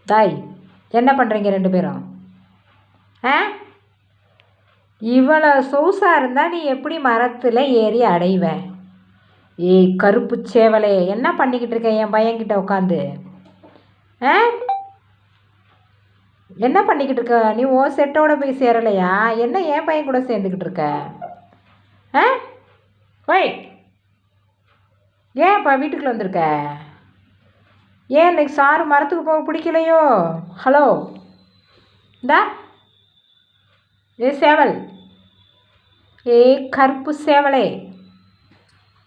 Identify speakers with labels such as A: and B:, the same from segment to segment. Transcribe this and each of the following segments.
A: தாய் என்ன பண்ணுறீங்க ரெண்டு பேரும்? ஆ, இவ்வளோ சொகுசாக இருந்தால் நீ எப்படி மரத்தில் ஏறி அடைவ? ஏய் கருப்பு சேவலே, என்ன பண்ணிக்கிட்டு இருக்க என் பையன்கிட்ட உட்காந்து? ஆ, என்ன பண்ணிக்கிட்டு இருக்க நீ? ஓ செட்டோட போய் சேரலையா? என்ன என் பையன் கூட சேர்ந்துக்கிட்டு இருக்க? ஆ, ஓய், ஏன்ப்பா வீட்டுக்குள்ளே வந்திருக்க? ஏன் இன்னைக்கு சாரு மரத்துக்கு போக பிடிக்கலையோ? ஹலோ, இந்தா ஏ சேவல், ஏ கருப்பு சேவலே,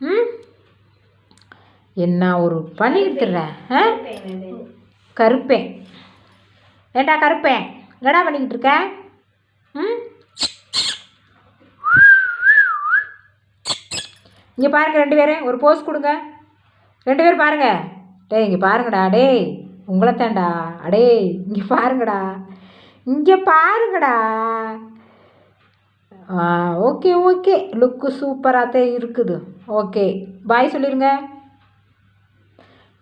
A: ம், என்ன ஒரு பண்ணிக்கிட்டுறேன்? ஆ, கருப்பேன், ஏண்டா கருப்பேன், என்னடா பண்ணிக்கிட்டு இருக்க? ம், இங்கே பாருங்கள் ரெண்டு பேரும் ஒரு போஸ் கொடுங்க. ரெண்டு பேரும் பாருங்க. டேய் இங்கே பாருங்கடா, டேய் உங்களைத்தாண்டா, அடே இங்கே பாருங்கடா, இங்கே பாருங்கடா. ஓகே ஓகே, லுக்கு சூப்பராகத்தான் இருக்குது. ஓகே, பாய் சொல்லிடுங்க.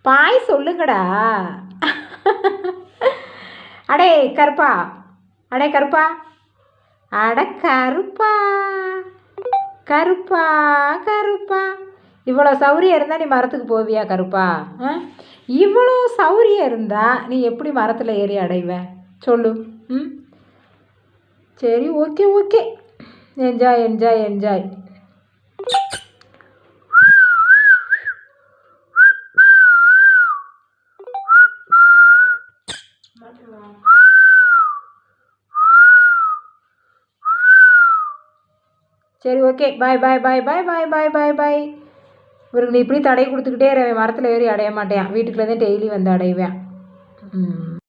A: பாய் சொல்லுங்கடா. அடே கருப்பா, அடே கருப்பா, அட கருப்பா, கருப்பா கருப்பா, இவ்வளோ சௌரியம் இருந்தால் நீ மரத்துக்கு போவியா கருப்பா? இவ்வளோ சௌரியம் இருந்தால் நீ எப்படி மரத்தில் ஏறி அடைவ சொல்லு? ம், சரி okay okay, enjoy enjoy enjoy. சரி ஓகே, பாய் பாய் பாய் பாய் பாய் பாய் பாய் பாய். இவருக்கு நீ இப்படி தடை கொடுத்துக்கிட்டே மரத்தில் ஏறி அடைய மாட்டேன், வீட்டுக்குள்ளே தான் டெய்லி வந்து அடைவேன். ம்.